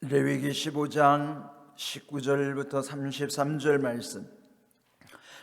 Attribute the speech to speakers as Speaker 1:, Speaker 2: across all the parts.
Speaker 1: 레위기 15장 19절부터 33절 말씀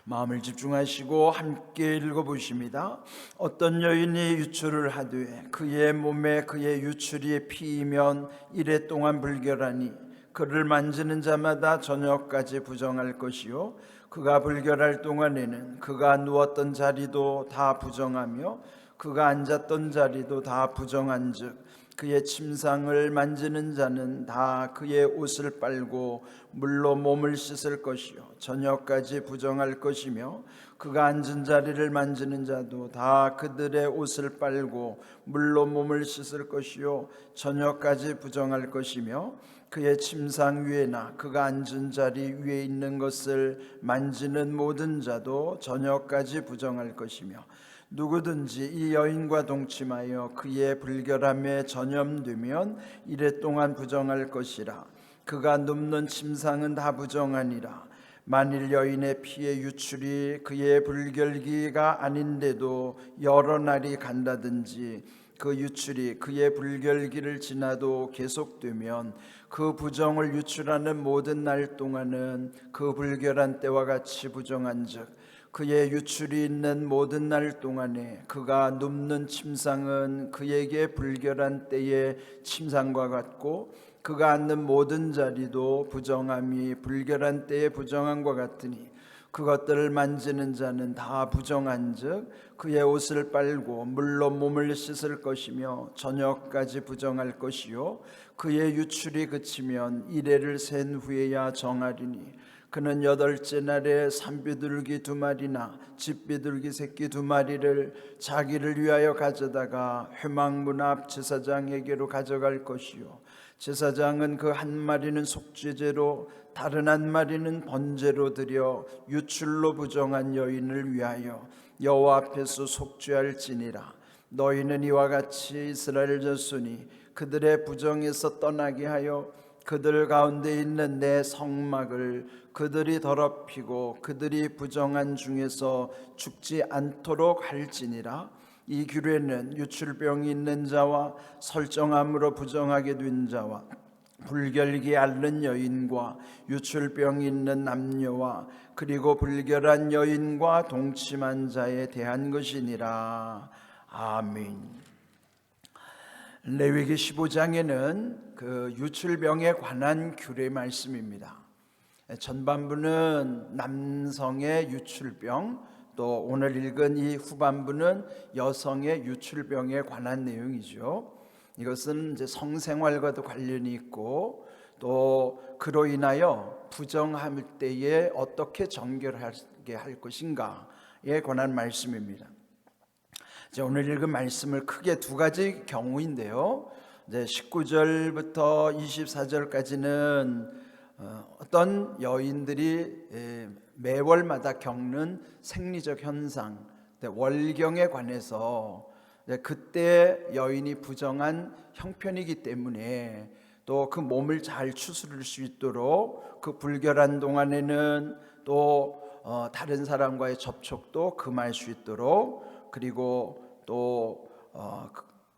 Speaker 1: 마음을 집중하시고 함께 읽어보십니다. 어떤 여인이 유출을 하되 그의 몸에 그의 유출이 피이면 이레 동안 불결하니 그를 만지는 자마다 저녁까지 부정할 것이요 그가 불결할 동안에는 그가 누웠던 자리도 다 부정하며 그가 앉았던 자리도 다 부정한즉 그의 침상을 만지는 자는 다 그의 옷을 빨고 물로 몸을 씻을 것이요 저녁까지 부정할 것이며 그가 앉은 자리를 만지는 자도 다 그들의 옷을 빨고 물로 몸을 씻을 것이요 저녁까지 부정할 것이며 그의 침상 위에나 그가 앉은 자리 위에 있는 것을 만지는 모든 자도 저녁까지 부정할 것이며 누구든지 이 여인과 동침하여 그의 불결함에 전염되면 이레 동안 부정할 것이라. 그가 눕는 침상은 다 부정하니라. 만일 여인의 피의 유출이 그의 불결기가 아닌데도 여러 날이 간다든지 그 유출이 그의 불결기를 지나도 계속되면 그 부정을 유출하는 모든 날 동안은 그 불결한 때와 같이 부정한즉 그의 유출이 있는 모든 날 동안에 그가 눕는 침상은 그에게 불결한 때의 침상과 같고 그가 앉는 모든 자리도 부정함이 불결한 때의 부정함과 같으니 그것들을 만지는 자는 다 부정한즉 그의 옷을 빨고 물로 몸을 씻을 것이며 저녁까지 부정할 것이요 그의 유출이 그치면 이레를 센 후에야 정하리니 그는 8째 날에 산비둘기 2마리나 집비둘기 새끼 2마리를 자기를 위하여 가져다가 회막문 앞 제사장에게로 가져갈 것이요 제사장은 그 한 마리는 속죄제로 다른 한 마리는 번제로 드려 유출로 부정한 여인을 위하여 여호와 앞에서 속죄할지니라. 너희는 이와 같이 이스라엘 자손이 그들의 부정에서 떠나게 하여 그들 가운데 있는 내 성막을 그들이 더럽히고 그들이 부정한 중에서 죽지 않도록 할지니라. 이 규례는 유출병이 있는 자와 설정함으로 부정하게 된 자와 불결기 앓는 여인과 유출병이 있는 남녀와 그리고 불결한 여인과 동침한 자에 대한 것이니라. 아멘. 레위기 15장에는 그 유출병에 관한 규례 말씀입니다. 전반부는 남성의 유출병, 또 오늘 읽은 이 후반부는 여성의 유출병에 관한 내용이죠. 이것은 이제 성생활과도 관련이 있고 또 그로 인하여 부정할 때에 어떻게 정결하게 할 것인가에 관한 말씀입니다. 오늘 읽은 말씀을 크게 두 가지 경우인데요. 이제 19절부터 24절까지는 어떤 여인들이 매월마다 겪는 생리적 현상, 월경에 관해서 그때 여인이 부정한 형편이기 때문에 또 그 몸을 잘 추스릴 수 있도록 그 불결한 동안에는 또 다른 사람과의 접촉도 금할 수 있도록 그리고 또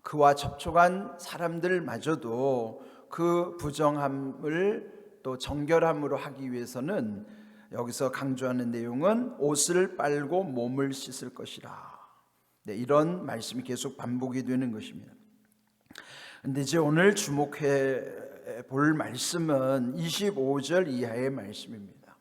Speaker 1: 그와 접촉한 사람들마저도 그 부정함을 또 정결함으로 하기 위해서는 여기서 강조하는 내용은 옷을 빨고 몸을 씻을 것이라. 이런 말씀이 계속 반복이 되는 것입니다. 근데 이제 오늘 주목해 볼 말씀은 25절 이하의 말씀입니다.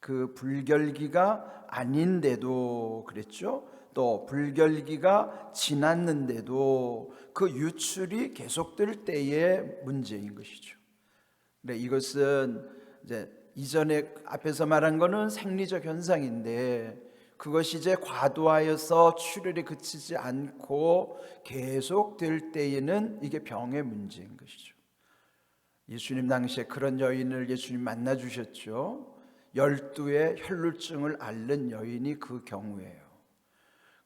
Speaker 1: 그 불결기가 아닌데도 그랬죠. 또 불결기가 지났는데도 그 유출이 계속될 때의 문제인 것이죠. 이것은 이제 이전에 앞에서 말한 것은 생리적 현상인데 그것이 이제 과도하여서 출혈이 그치지 않고 계속될 때에는 이게 병의 문제인 것이죠. 예수님 당시에 그런 여인을 예수님 만나 주셨죠. 12의 혈루증을 앓는 여인이 그 경우예요.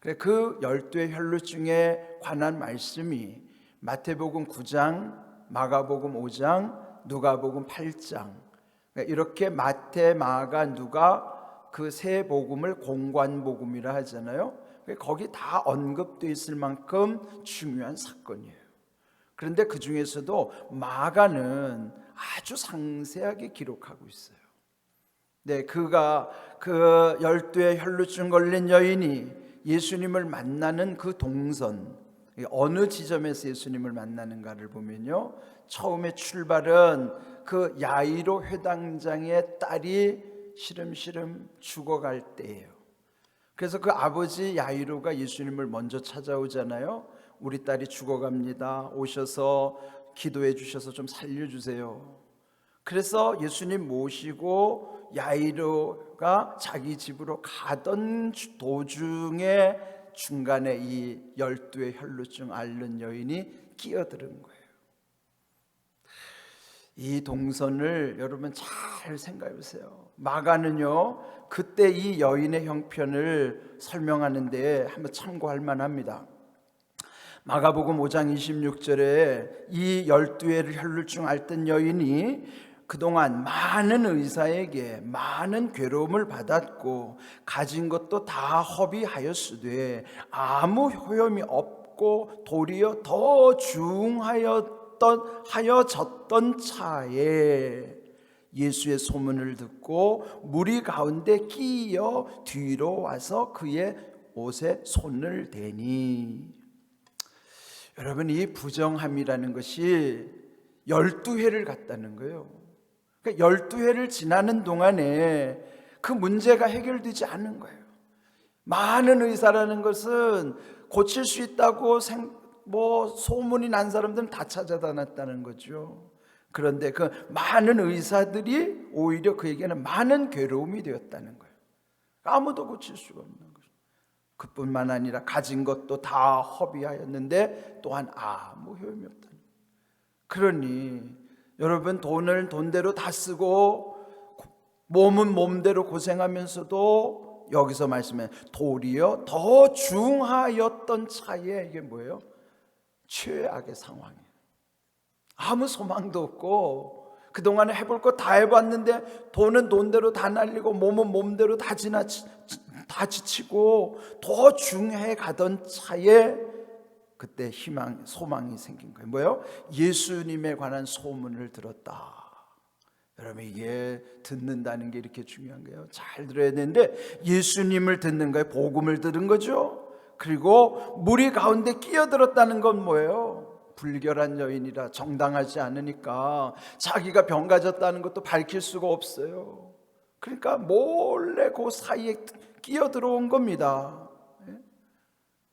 Speaker 1: 그 12의 혈루증에 관한 말씀이 마태복음 9장, 마가복음 5장, 누가복음 8장 이렇게 마태, 마가, 누가 그 세 복음을 공관복음이라 하잖아요. 거기 다 언급되어 있을 만큼 중요한 사건이에요. 그런데 그 중에서도 마가는 아주 상세하게 기록하고 있어요. 네, 그가 그 12의 혈루증 걸린 여인이 예수님을 만나는 그 동선, 어느 지점에서 예수님을 만나는가를 보면요, 처음에 출발은 그 야이로 회당장의 딸이 시름시름 죽어갈 때예요. 그래서 그 아버지 야이로가 예수님을 먼저 찾아오잖아요. 우리 딸이 죽어갑니다. 오셔서 기도해 주셔서 좀 살려주세요. 그래서 예수님 모시고 야이로가 자기 집으로 가던 도중에 중간에 이 12의 혈루증 앓는 여인이 끼어드는 거예요. 이 동선을 여러분 잘 생각해 보세요. 마가는요, 그때 이 여인의 형편을 설명하는데 한번 참고할 만합니다. 마가복음 5장 26절에 이 12의 혈루증 앓던 여인이 그동안 많은 의사에게 많은 괴로움을 받았고 가진 것도 다 허비하였으되 아무 효험이 없고 도리어 더 중하여졌던 차에 예수의 소문을 듣고 무리 가운데 끼어 뒤로 와서 그의 옷에 손을 대니. 여러분, 이 부정함이라는 것이 12회를 갔다는 거예요. 그러니까 12회를 지나는 동안에 그 문제가 해결되지 않은 거예요. 많은 의사라는 것은 고칠 수 있다고 소문이 난 사람들은 다 찾아다녔다는 거죠. 그런데 그 많은 의사들이 오히려 그에게는 많은 괴로움이 되었다는 거예요. 아무도 고칠 수가 없는 거예요. 그뿐만 아니라 가진 것도 다 허비하였는데 또한 아무 효험이 없다는 거예요. 그러니 여러분, 돈을 돈대로 다 쓰고 몸은 몸대로 고생하면서도 여기서 말씀해 도리어 더 중하였던 차에 이게 뭐예요? 최악의 상황이에요. 아무 소망도 없고 그동안에 해볼 거 다 해봤는데 돈은 돈대로 다 날리고 몸은 몸대로 다 지치고 더 중해 가던 차에 그때 소망이 생긴 거예요. 뭐예요? 예수님에 관한 소문을 들었다. 여러분, 이게 듣는다는 게 이렇게 중요한 거예요. 잘 들어야 되는데 예수님을 듣는 거예요. 복음을 들은 거죠. 그리고 무리 가운데 끼어들었다는 건 뭐예요? 불결한 여인이라 정당하지 않으니까 자기가 병 가졌다는 것도 밝힐 수가 없어요. 그러니까 몰래 그 사이에 끼어들어온 겁니다.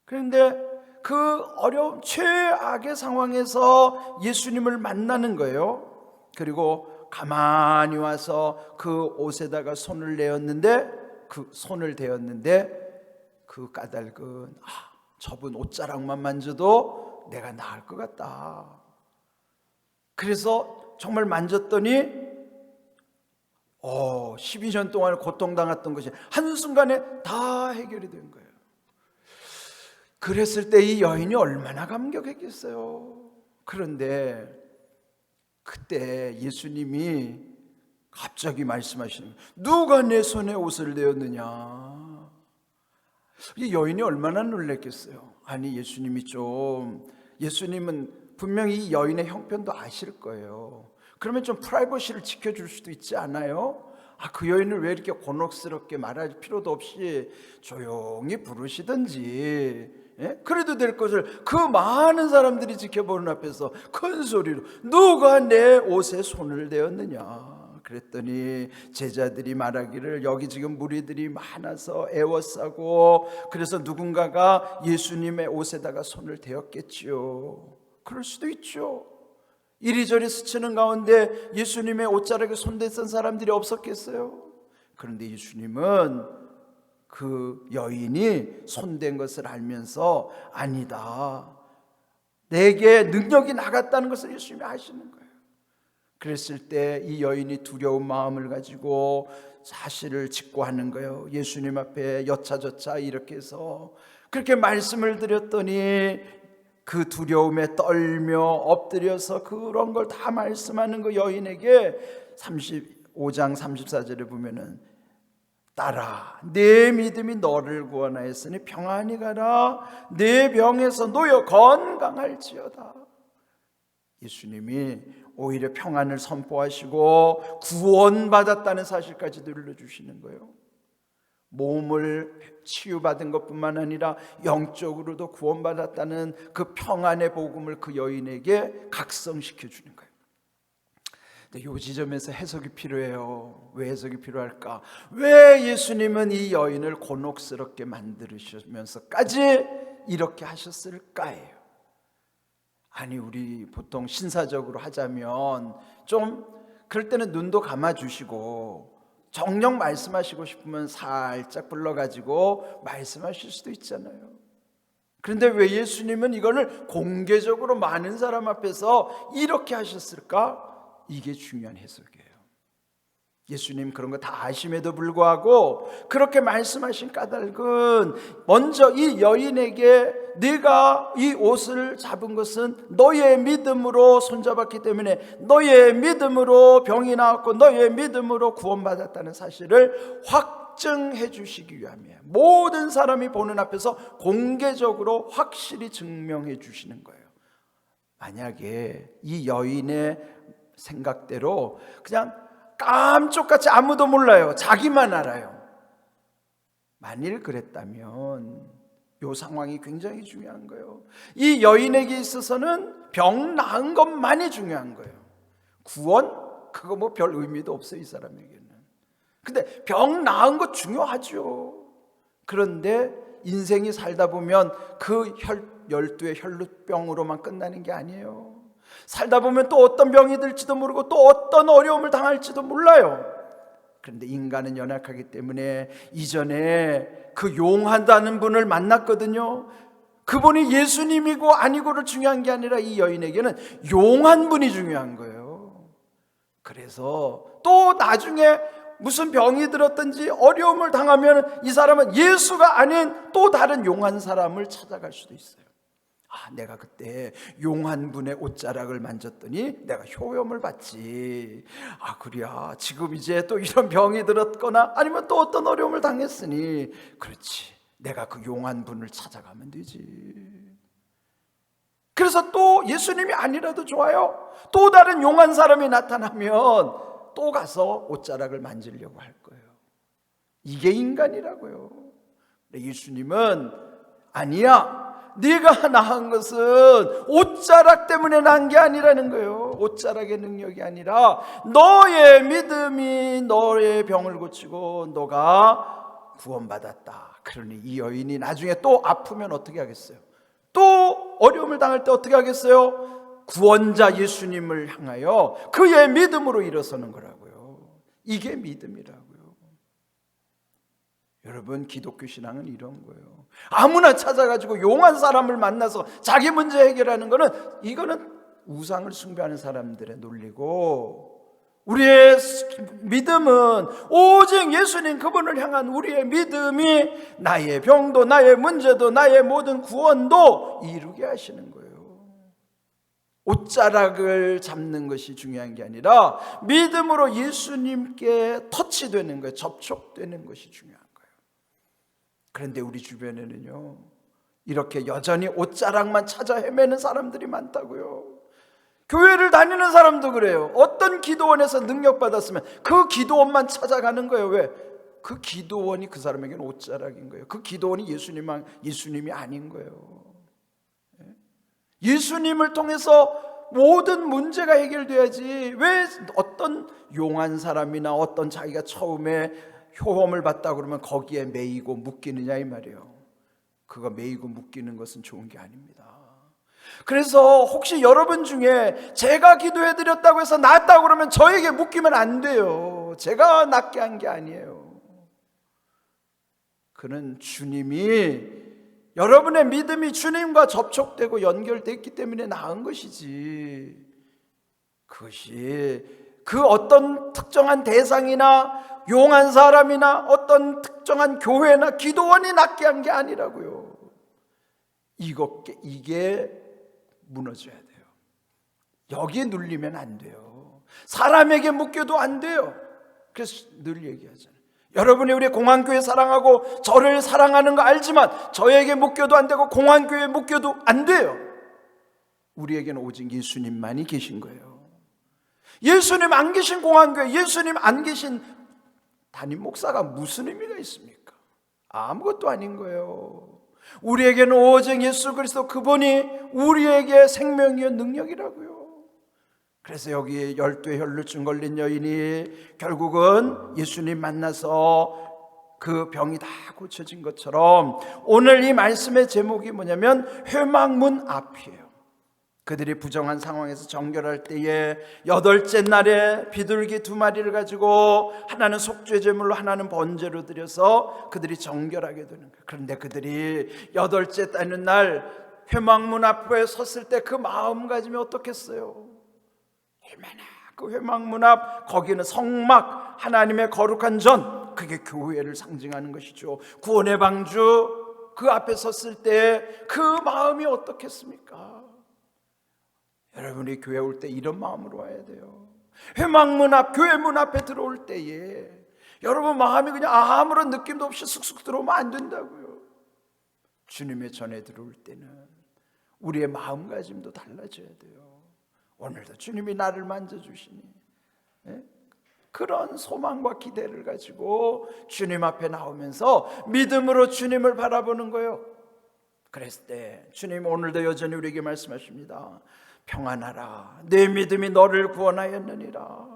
Speaker 1: 그런데 그 어려운 최악의 상황에서 예수님을 만나는 거예요. 그리고 가만히 와서 그 옷에다가 손을 대었는데 그 까닭은 저분 옷자락만 만져도 내가 나을 것 같다. 그래서 정말 만졌더니 12년 동안 고통당했던 것이 한순간에 다 해결이 된 거예요. 그랬을 때 이 여인이 얼마나 감격했겠어요. 그런데 그때 예수님이 갑자기 말씀하시는 거예요. 누가 내 손에 옷을 대었느냐. 이 여인이 얼마나 놀랐겠어요. 아니, 예수님은 분명히 이 여인의 형편도 아실 거예요. 그러면 좀 프라이버시를 지켜줄 수도 있지 않아요? 그 여인을 왜 이렇게 곤혹스럽게 말할 필요도 없이 조용히 부르시든지, 그래도 될 것을 그 많은 사람들이 지켜보는 앞에서 큰 소리로 누가 내 옷에 손을 대었느냐. 그랬더니 제자들이 말하기를 여기 지금 무리들이 많아서 애워싸고 그래서 누군가가 예수님의 옷에다가 손을 대었겠지요. 그럴 수도 있죠. 이리저리 스치는 가운데 예수님의 옷자락에 손댔던 사람들이 없었겠어요? 그런데 예수님은 그 여인이 손댄 것을 알면서 아니다, 내게 능력이 나갔다는 것을 예수님이 아시는 거예요. 그랬을 때 이 여인이 두려운 마음을 가지고 사실을 직고하는 거예요. 예수님 앞에 여차저차 이렇게 해서 그렇게 말씀을 드렸더니 그 두려움에 떨며 엎드려서 그런 걸 다 말씀하는 그 여인에게 35장 34절에 보면은 딸아, 내 믿음이 너를 구원하였으니 평안히 가라. 내 병에서 놓여 건강할지어다. 예수님이 오히려 평안을 선포하시고 구원받았다는 사실까지도 일러주시는 거예요. 몸을 치유받은 것뿐만 아니라 영적으로도 구원받았다는 그 평안의 복음을 그 여인에게 각성시켜 주는 거예요. 근데 이 지점에서 해석이 필요해요. 왜 해석이 필요할까? 왜 예수님은 이 여인을 곤혹스럽게 만들으시면서까지 이렇게 하셨을까예요. 아니, 우리 보통 신사적으로 하자면 좀 그럴 때는 눈도 감아주시고 정녕 말씀하시고 싶으면 살짝 불러가지고 말씀하실 수도 있잖아요. 그런데 왜 예수님은 이거를 공개적으로 많은 사람 앞에서 이렇게 하셨을까? 이게 중요한 해석이에요. 예수님 그런 거 다 아심에도 불구하고 그렇게 말씀하신 까닭은 먼저 이 여인에게 네가 이 옷을 잡은 것은 너의 믿음으로 손잡았기 때문에 너의 믿음으로 병이 나았고 너의 믿음으로 구원받았다는 사실을 확증해 주시기 위함이에요. 모든 사람이 보는 앞에서 공개적으로 확실히 증명해 주시는 거예요. 만약에 이 여인의 생각대로 그냥 깜짝같이 아무도 몰라요. 자기만 알아요. 만일 그랬다면 이 상황이 굉장히 중요한 거예요. 이 여인에게 있어서는 병 나은 것만이 중요한 거예요. 구원? 그거 뭐 별 의미도 없어요, 이 사람에게는. 근데 병 나은 거 중요하죠. 그런데 인생이 살다 보면 그 12의 혈루병으로만 끝나는 게 아니에요. 살다 보면 또 어떤 병이 들지도 모르고 또 어떤 어려움을 당할지도 몰라요. 그런데 인간은 연약하기 때문에 이전에 그 용하다는 분을 만났거든요. 그분이 예수님이고 아니고를 중요한 게 아니라 이 여인에게는 용한 분이 중요한 거예요. 그래서 또 나중에 무슨 병이 들었든지 어려움을 당하면 이 사람은 예수가 아닌 또 다른 용한 사람을 찾아갈 수도 있어요. 내가 그때 용한 분의 옷자락을 만졌더니 내가 효염을 받지. 그래야 지금 이제 또 이런 병이 들었거나 아니면 또 어떤 어려움을 당했으니 그렇지, 내가 그 용한 분을 찾아가면 되지. 그래서 또 예수님이 아니라도 좋아요. 또 다른 용한 사람이 나타나면 또 가서 옷자락을 만지려고 할 거예요. 이게 인간이라고요. 예수님은 아니야, 네가 낳은 것은 옷자락 때문에 난 게 아니라는 거예요. 옷자락의 능력이 아니라 너의 믿음이 너의 병을 고치고 너가 구원받았다. 그러니 이 여인이 나중에 또 아프면 어떻게 하겠어요? 또 어려움을 당할 때 어떻게 하겠어요? 구원자 예수님을 향하여 그의 믿음으로 일어서는 거라고요. 이게 믿음이라고요. 여러분, 기독교 신앙은 이런 거예요. 아무나 찾아가지고 용한 사람을 만나서 자기 문제 해결하는 거는, 이거는 우상을 숭배하는 사람들의 논리고, 우리의 믿음은 오직 예수님 그분을 향한 우리의 믿음이 나의 병도 나의 문제도 나의 모든 구원도 이루게 하시는 거예요. 옷자락을 잡는 것이 중요한 게 아니라 믿음으로 예수님께 터치되는 거예요. 접촉되는 것이 중요한 거예요. 그런데 우리 주변에는요, 이렇게 여전히 옷자락만 찾아 헤매는 사람들이 많다고요. 교회를 다니는 사람도 그래요. 어떤 기도원에서 능력받았으면 그 기도원만 찾아가는 거예요. 왜? 그 기도원이 그 사람에게는 옷자락인 거예요. 그 기도원이 예수님이 아닌 거예요. 예수님을 통해서 모든 문제가 해결돼야지, 왜 어떤 용한 사람이나 어떤 자기가 처음에 효험을 받다 그러면 거기에 매이고 묶이느냐 이 말이에요. 그거 매이고 묶이는 것은 좋은 게 아닙니다. 그래서 혹시 여러분 중에 제가 기도해드렸다고 해서 낫다고 그러면 저에게 묶이면 안 돼요. 제가 낫게 한 게 아니에요. 그는 주님이, 여러분의 믿음이 주님과 접촉되고 연결됐기 때문에 나은 것이지, 그것이 그 어떤 특정한 대상이나 용한 사람이나 어떤 특정한 교회나 기도원이 낫게 한 게 아니라고요. 이게 무너져야 돼요. 여기에 눌리면 안 돼요. 사람에게 묶여도 안 돼요. 그래서 늘 얘기하잖아요. 여러분이 우리 공안교회 사랑하고 저를 사랑하는 거 알지만 저에게 묶여도 안 되고 공안교회에 묶여도 안 돼요. 우리에게는 오직 예수님만이 계신 거예요. 예수님 안 계신 공안교회, 예수님 안 계신 담임 목사가 무슨 의미가 있습니까? 아무것도 아닌 거예요. 우리에게는 오직 예수 그리스도 그분이 우리에게 생명이요 능력이라고요. 그래서 여기 12의 혈루증 걸린 여인이 결국은 예수님 만나서 그 병이 다 고쳐진 것처럼 오늘 이 말씀의 제목이 뭐냐면 회막문 앞이에요. 그들이 부정한 상황에서 정결할 때에 8째 날에 비둘기 2마리를 가지고 하나는 속죄 제물로 하나는 번제로 드려서 그들이 정결하게 되는 거예요. 그런데 그들이 8째 되는 날 회막문 앞에 섰을 때 그 마음가짐이 어떻겠어요? 얼마나 그 회막문 앞, 거기는 성막, 하나님의 거룩한 전, 그게 교회를 상징하는 것이죠. 구원의 방주 그 앞에 섰을 때 그 마음이 어떻겠습니까? 여러분이 교회 올 때 이런 마음으로 와야 돼요. 회막문 앞, 교회 문 앞에 들어올 때에 여러분 마음이 그냥 아무런 느낌도 없이 쑥쑥 들어오면 안 된다고요. 주님의 전에 들어올 때는 우리의 마음가짐도 달라져야 돼요. 오늘도 주님이 나를 만져주시니 그런 소망과 기대를 가지고 주님 앞에 나오면서 믿음으로 주님을 바라보는 거예요. 그랬을 때 주님 오늘도 여전히 우리에게 말씀하십니다. 평안하라, 내 믿음이 너를 구원하였느니라.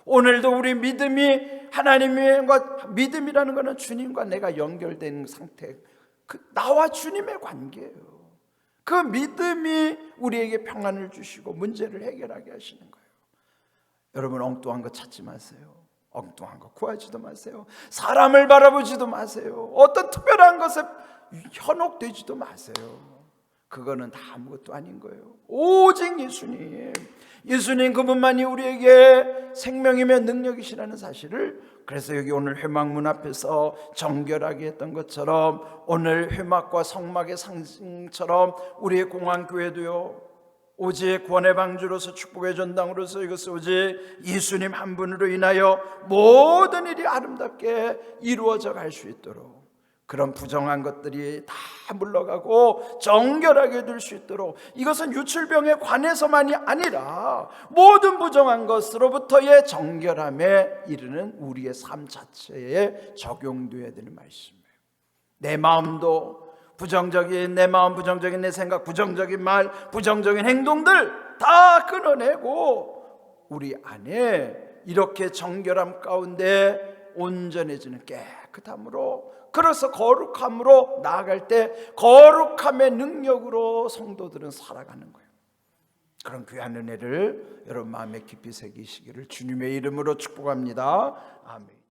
Speaker 1: 오늘도 우리 믿음이 하나님과, 믿음이라는 것은 주님과 내가 연결된 상태, 나와 주님의 관계예요. 그 믿음이 우리에게 평안을 주시고 문제를 해결하게 하시는 거예요. 여러분 엉뚱한 거 찾지 마세요. 엉뚱한 거 구하지도 마세요. 사람을 바라보지도 마세요. 어떤 특별한 것에 현혹되지도 마세요. 그거는 다 아무것도 아닌 거예요. 오직 예수님, 예수님 그분만이 우리에게 생명이며 능력이시라는 사실을, 그래서 여기 오늘 회막문 앞에서 정결하게 했던 것처럼 오늘 회막과 성막의 상징처럼 우리의 공안교회도요, 오직 구원의 방주로서 축복의 전당으로서 이것을 오직 예수님 한 분으로 인하여 모든 일이 아름답게 이루어져 갈 수 있도록, 그런 부정한 것들이 다 물러가고 정결하게 될 수 있도록, 이것은 유출병에 관해서만이 아니라 모든 부정한 것으로부터의 정결함에 이르는 우리의 삶 자체에 적용되어야 되는 말씀이에요. 내 마음도 부정적인 내 마음, 부정적인 내 생각, 부정적인 말, 부정적인 행동들 다 끊어내고 우리 안에 이렇게 정결함 가운데 온전해지는 깨끗함으로, 그래서 거룩함으로 나아갈 때 거룩함의 능력으로 성도들은 살아가는 거예요. 그런 귀한 은혜를 여러분 마음에 깊이 새기시기를 주님의 이름으로 축복합니다. 아멘.